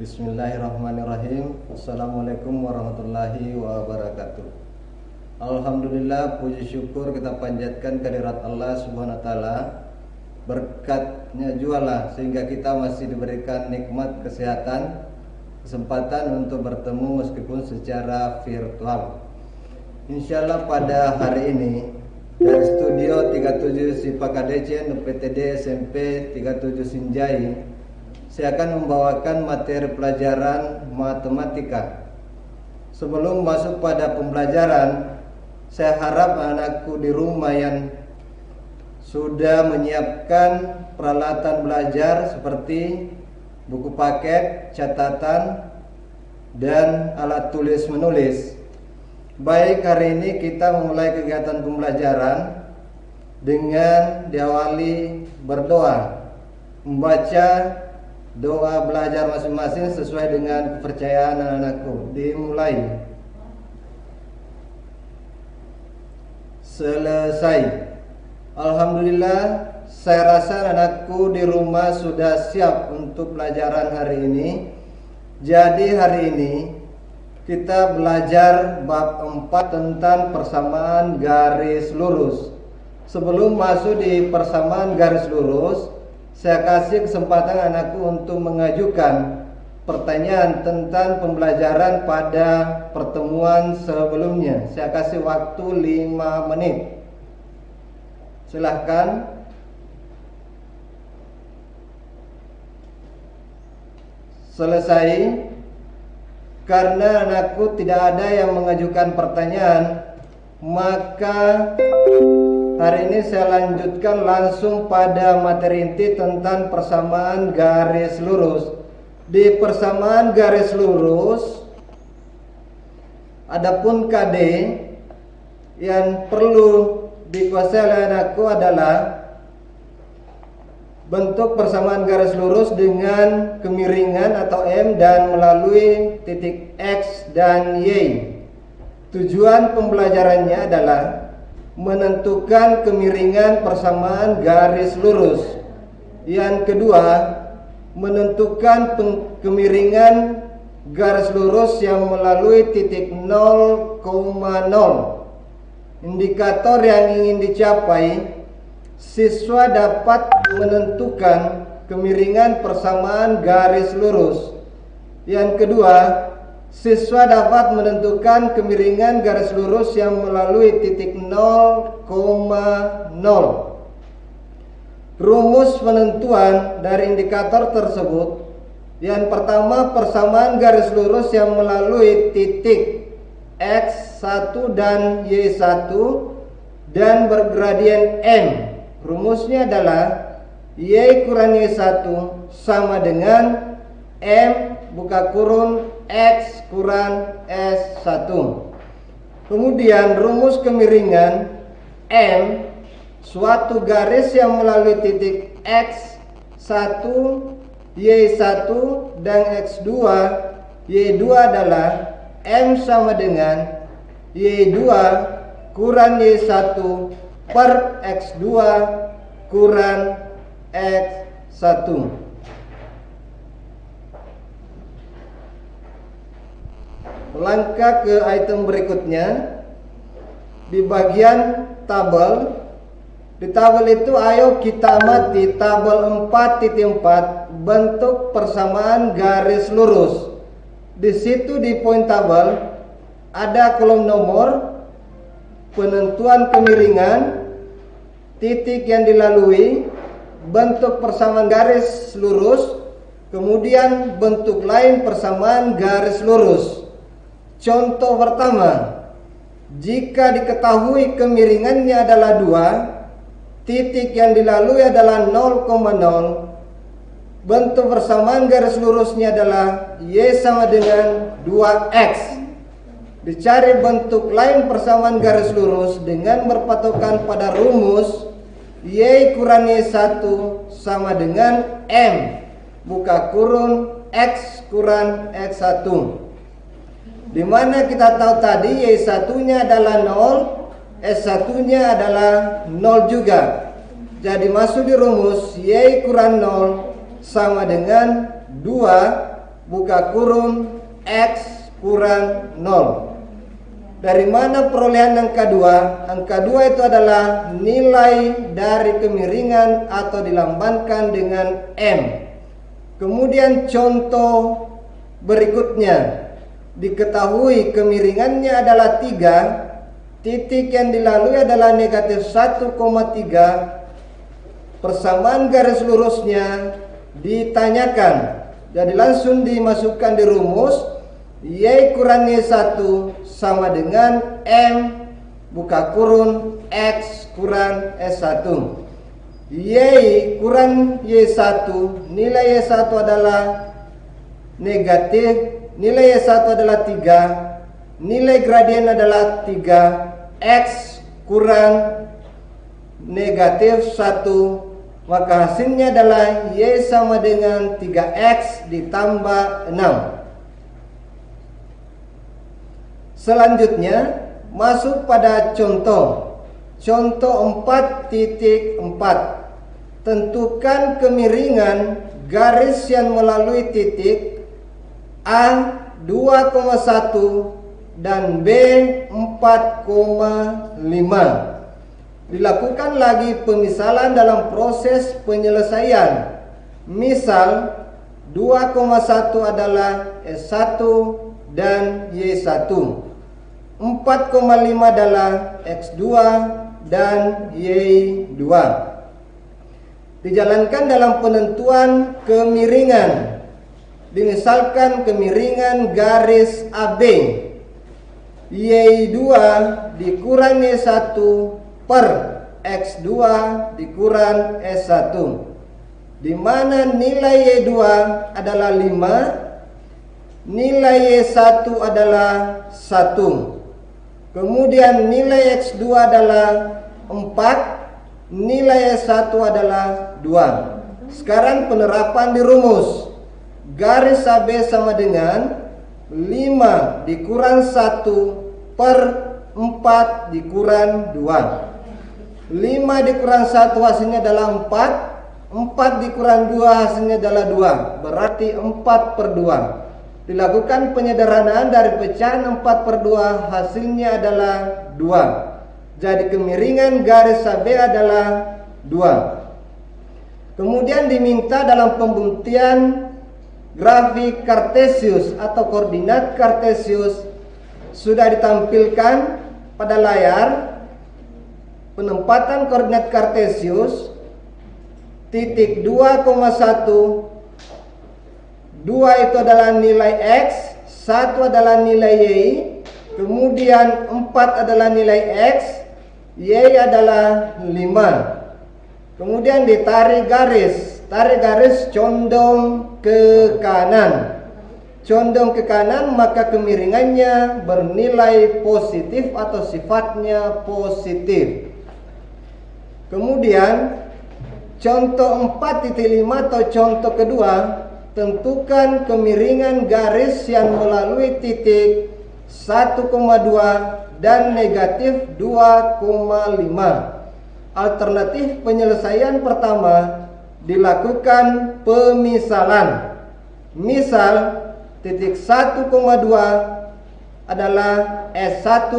Bismillahirrahmanirrahim. Assalamualaikum warahmatullahi wabarakatuh. Alhamdulillah, puji syukur kita panjatkan kehadirat Allah Subhanahu wa taala. Berkatnya jualah sehingga kita masih diberikan nikmat kesehatan, kesempatan untuk bertemu meskipun secara virtual. Insyaallah pada hari ini dari studio 37 Sipa KDC UPTD SMP 37 Sinjai, saya akan membawakan materi pelajaran matematika. Sebelum masuk pada pembelajaran, saya harap anakku di rumah yang sudah menyiapkan peralatan belajar seperti buku paket, catatan, dan alat tulis menulis. Baik, hari ini kita memulai kegiatan pembelajaran dengan diawali berdoa, membaca doa belajar masing-masing sesuai dengan kepercayaan anak-anakku. Dimulai. Selesai. Alhamdulillah, saya rasa anakku di rumah sudah siap untuk pelajaran hari ini. Jadi hari ini kita belajar bab 4 tentang persamaan garis lurus. Sebelum masuk di persamaan garis lurus, saya kasih kesempatan anakku untuk mengajukan pertanyaan tentang pembelajaran pada pertemuan sebelumnya. Saya kasih waktu 5 menit. Silahkan. Selesai. Karena anakku tidak ada yang mengajukan pertanyaan, maka hari ini saya lanjutkan langsung pada materi inti tentang persamaan garis lurus. Di persamaan garis lurus, adapun KD yang perlu dikuasai oleh anakku adalah bentuk persamaan garis lurus dengan kemiringan atau M dan melalui titik X dan Y. Tujuan pembelajarannya adalah menentukan kemiringan persamaan garis lurus. Yang kedua, menentukan kemiringan garis lurus yang melalui titik 0,0. Indikator yang ingin dicapai, siswa dapat menentukan kemiringan persamaan garis lurus. Yang kedua, siswa dapat menentukan kemiringan garis lurus yang melalui titik 0,0. Rumus penentuan dari indikator tersebut. Yang pertama, persamaan garis lurus yang melalui titik X1 dan Y1 dan bergradien M. Rumusnya adalah Y kurang Y1 sama dengan M buka kurung X kurang S1. Kemudian rumus kemiringan M, suatu garis yang melalui titik X1, Y1 dan X2, Y2 adalah M sama dengan Y2 kurang Y1 per X2 kurang X1. Melangkah ke item berikutnya. Di bagian tabel, di tabel itu ayo kita amati tabel 4.4 bentuk persamaan garis lurus. Di situ di poin tabel ada kolom nomor, penentuan kemiringan, titik yang dilalui, bentuk persamaan garis lurus, kemudian bentuk lain persamaan garis lurus. Contoh pertama, jika diketahui kemiringannya adalah 2, titik yang dilalui adalah 0,0, bentuk persamaan garis lurusnya adalah Y sama dengan 2X. Dicari bentuk lain persamaan garis lurus dengan berpatokan pada rumus Y kurang Y1 sama dengan M buka kurung X kurang X1. Di mana kita tahu tadi Y1-nya adalah 0, S1-nya adalah 0 juga. Jadi masuk di rumus Y kurang 0 sama dengan 2 buka kurung X kurang 0. Dari mana perolehan angka 2? Angka 2 itu adalah nilai dari kemiringan atau dilambangkan dengan M. Kemudian contoh berikutnya, diketahui kemiringannya adalah 3, titik yang dilalui adalah negatif 1,3, persamaan garis lurusnya ditanyakan. Jadi langsung dimasukkan di rumus, Y kurang Y1 sama dengan M buka kurung X kurang S1. Y kurang Y1, nilai Y1 adalah negatif, nilai Y1 adalah 3, nilai gradien adalah 3, X kurang negatif 1, maka hasilnya adalah Y sama dengan 3X ditambah 6. Selanjutnya masuk pada contoh 4.4. Tentukan kemiringan garis yang melalui titik A 2,1 dan B 4,5. Dilakukan lagi pemisalan dalam proses penyelesaian. Misal 2,1 adalah S1 dan Y1, 4,5 adalah X2 dan Y2. Dijalankan dalam penentuan kemiringan. Dimisalkan kemiringan garis AB Y2 dikurang Y1 per X2 dikurang S1, di mana nilai Y2 adalah 5, nilai Y1 adalah 1. Kemudian nilai X2 adalah 4, nilai S1 adalah 2. Sekarang penerapan di rumus. Garis AB sama dengan 5 dikurang 1 per 4 dikurang 2. 5 dikurang 1 hasilnya adalah 4, 4 dikurang 2 hasilnya adalah 2, berarti 4 per 2. Dilakukan penyederhanaan dari pecahan 4 per 2 hasilnya adalah 2. Jadi kemiringan garis AB adalah 2. Kemudian diminta dalam pembuktian grafik Kartesius atau koordinat Kartesius sudah ditampilkan pada layar. Penempatan koordinat Kartesius titik 2,1, 2 itu adalah nilai X, 1 adalah nilai Y, kemudian 4 adalah nilai X, Y adalah 5. Kemudian ditarik garis, tarik garis condong ke kanan. Condong ke kanan maka kemiringannya bernilai positif atau sifatnya positif. Kemudian contoh 4.5 atau contoh kedua, tentukan kemiringan garis yang melalui titik 1,2 dan negatif 2,5. Alternatif penyelesaian pertama dilakukan pemisalan. Misal titik 1,2 adalah S1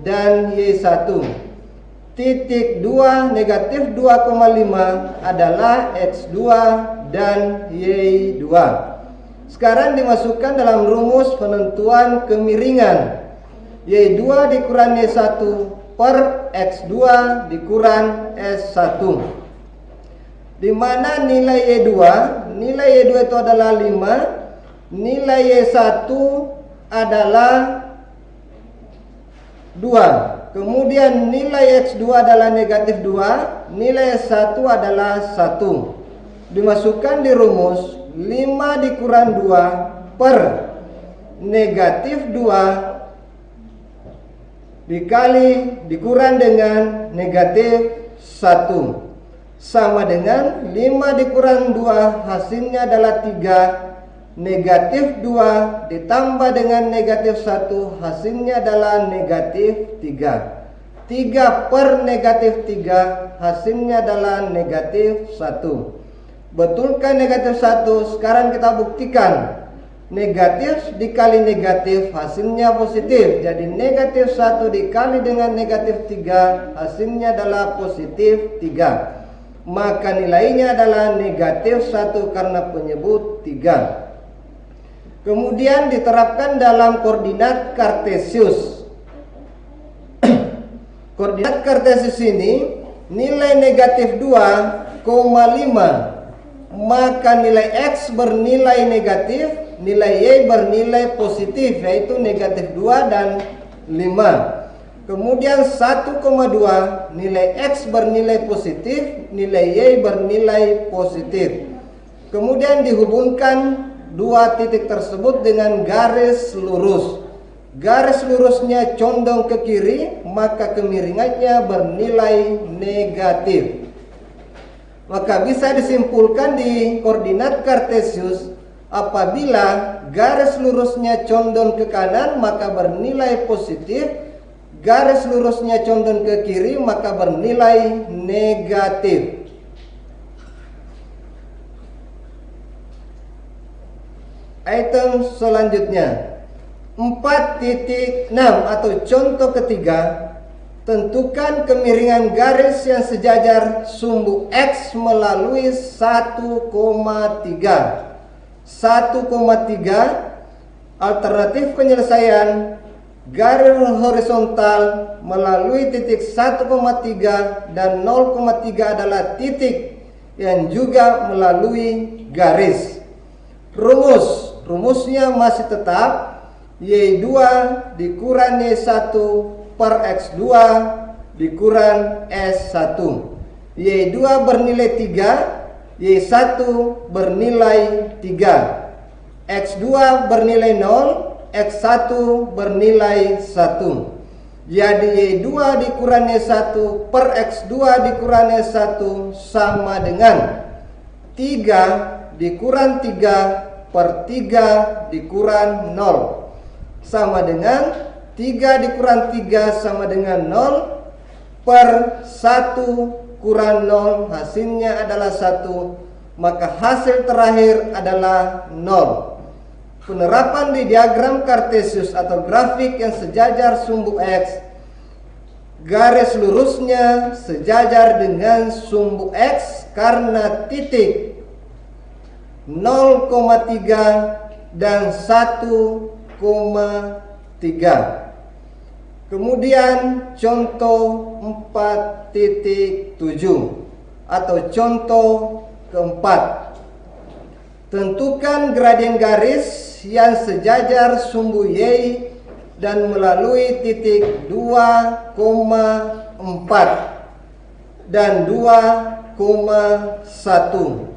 dan Y1. Titik 2 negatif 2,5 adalah X2 dan Y2. Sekarang dimasukkan dalam rumus penentuan kemiringan. Y2 dikurang Y1 per X2 dikurang S1. Di mana nilai Y2? Nilai Y2 itu adalah 5. Nilai Y1 adalah 2. Kemudian nilai X2 adalah negatif 2. Nilai S1 adalah 1. Dimasukkan di rumus 5 dikurang 2 per negatif 2 dikali dikurang dengan negatif 1 sama dengan 5 dikurang 2 hasilnya adalah 3. Negatif 2 ditambah dengan negatif 1 hasilnya adalah negatif 3. 3 per negatif 3 hasilnya adalah negatif 1. Betulkan negatif 1? Sekarang kita buktikan. Negatif dikali negatif hasilnya positif. Jadi negatif 1 dikali dengan negatif 3 hasilnya adalah positif 3. Maka nilainya adalah negatif 1 karena penyebut 3. Kemudian diterapkan dalam koordinat Kartesius. Koordinat Kartesius ini nilai negatif 2,5, maka nilai X bernilai negatif, nilai Y bernilai positif, yaitu negatif 2 dan 5. Kemudian 1,2 nilai X bernilai positif, nilai Y bernilai positif. Kemudian dihubungkan dua titik tersebut dengan garis lurus. Garis lurusnya condong ke kiri, maka kemiringannya bernilai negatif. Maka bisa disimpulkan di koordinat Kartesius, apabila garis lurusnya condong ke kanan maka bernilai positif, garis lurusnya condong ke kiri maka bernilai negatif. Item selanjutnya 4.6 atau contoh ketiga, tentukan kemiringan garis yang sejajar sumbu X melalui 1,3. 1,3 alternatif penyelesaian garis horizontal melalui titik 1,3 dan 0,3 adalah titik yang juga melalui garis. Rumusnya masih tetap Y2 dikurang Y1 per X2 dikurang S1. Y2 bernilai 3, Y1 bernilai 3, X2 bernilai 0, X1 bernilai 1. Jadi Y2 dikurang Y1 per X2 dikurang Y1 sama dengan 3 dikurang 3 per 3 dikurang 0 sama dengan 3 dikurang 3 sama dengan 0 per 1 kurang 0 hasilnya adalah 1, maka hasil terakhir adalah 0. Penerapan di diagram Kartesius atau grafik yang sejajar sumbu X, garis lurusnya sejajar dengan sumbu X karena titik 0,3 dan 1,3. Kemudian contoh 4.7 atau contoh keempat, tentukan gradien garis yang sejajar sumbu Y dan melalui titik 2,4 dan 2,1.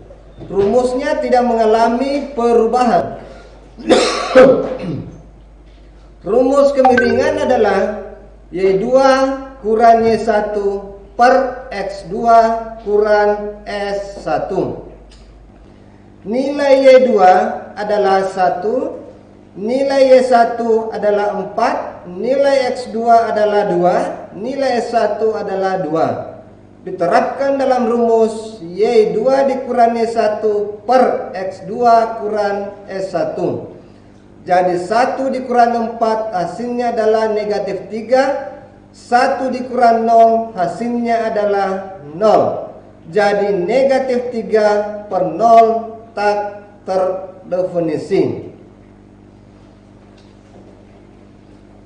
Rumusnya tidak mengalami perubahan. Rumus kemiringan adalah Y2 kurang Y1 per X2 kurang S1. Nilai Y2 adalah 1, nilai Y1 adalah 4, nilai X2 adalah 2, nilai S1 adalah 2. Diterapkan dalam rumus Y2 dikurang Y1 per X2 kurang S1. Jadi 1 dikurang 4 hasilnya adalah negatif 3, 1 dikurang 0 hasilnya adalah 0. Jadi negatif 3 per 0 tak terdefinisi.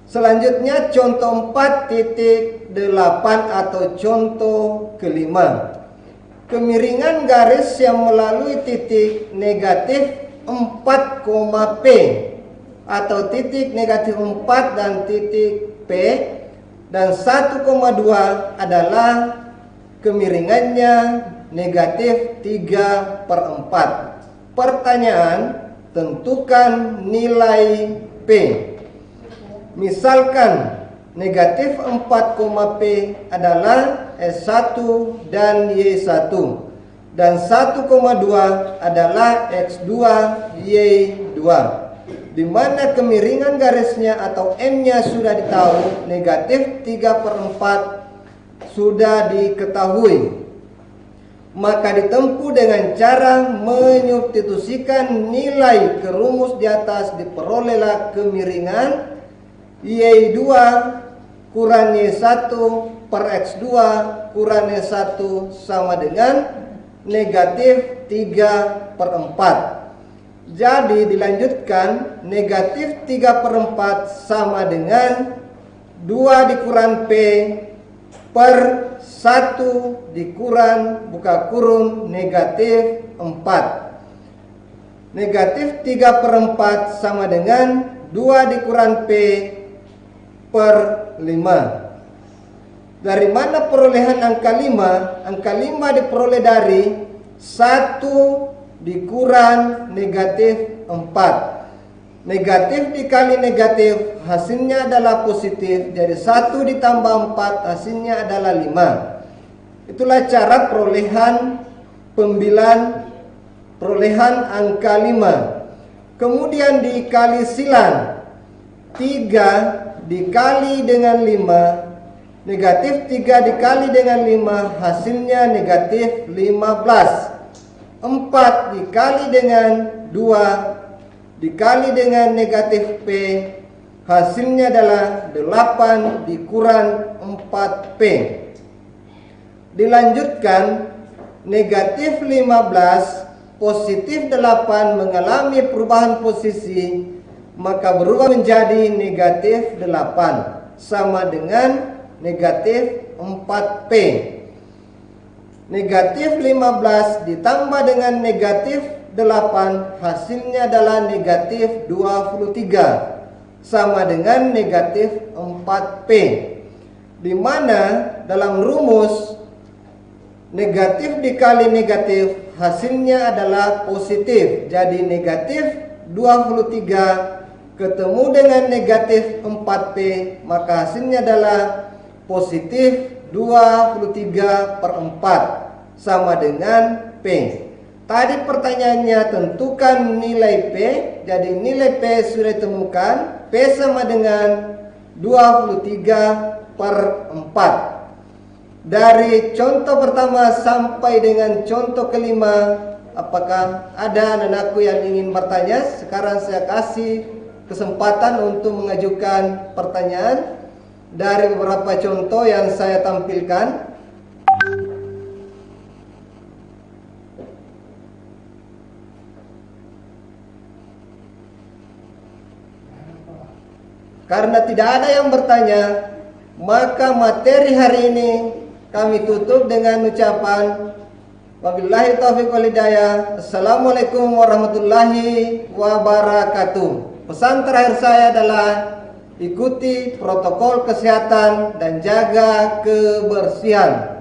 Selanjutnya contoh 4.8 atau contoh kelima. Kemiringan garis yang melalui titik negatif 4, P atau titik negatif 4 dan titik P dan 1,2 adalah kemiringannya negatif 3/4. Pertanyaan, tentukan nilai P. Misalkan negatif 4, P adalah S1 dan Y1 dan 1,2 adalah X2 Y2, di mana kemiringan garisnya atau M-nya sudah ditahu, negatif 3/4 sudah diketahui. maka ditempuh dengan cara menyubstitusikan nilai ke rumus di atas, diperolehlah kemiringan Y2 kurang Y1 per X2 kurang Y1 sama dengan negatif 3/4. Jadi dilanjutkan, negatif 3/4 sama dengan 2 dikurang P per 1 dikurang buka kurung negatif 4. Negatif 3/4 sama dengan 2 dikurang P per 5. Dari mana perolehan angka 5? Angka 5 diperoleh dari 1 dikurang negatif 4. Negatif dikali negatif hasilnya adalah positif. Jadi 1 ditambah 4 hasilnya adalah 5. Itulah cara perolehan perolehan angka 5. Kemudian dikali silang, 3 dikali dengan 5, negatif 3 dikali dengan 5 hasilnya negatif 15. 4 dikali dengan 2 dikali dengan negatif P hasilnya adalah 8 dikurang 4P. Dilanjutkan, negatif 15 positif 8 mengalami perubahan posisi, maka berubah menjadi negatif 8 sama dengan negatif 4P. Negatif 15 ditambah dengan negatif 8 hasilnya adalah negatif 23 sama dengan negatif 4P, di mana dalam rumus negatif dikali negatif hasilnya adalah positif. Jadi negatif 23 ketemu dengan negatif 4P, maka hasilnya adalah positif 23/4 sama dengan P. Tadi pertanyaannya tentukan nilai P. Jadi nilai P sudah ditemukan. P sama dengan 23/4. Dari contoh pertama sampai dengan contoh kelima, apakah ada anakku yang ingin bertanya? Sekarang saya kasih kesempatan untuk mengajukan pertanyaan dari beberapa contoh yang saya tampilkan. Karena tidak ada yang bertanya, maka materi hari ini kami tutup dengan ucapan wabillahi taufiq wal hidayah. Assalamualaikum warahmatullahi wabarakatuh. Pesan terakhir saya adalah ikuti protokol kesehatan dan jaga kebersihan.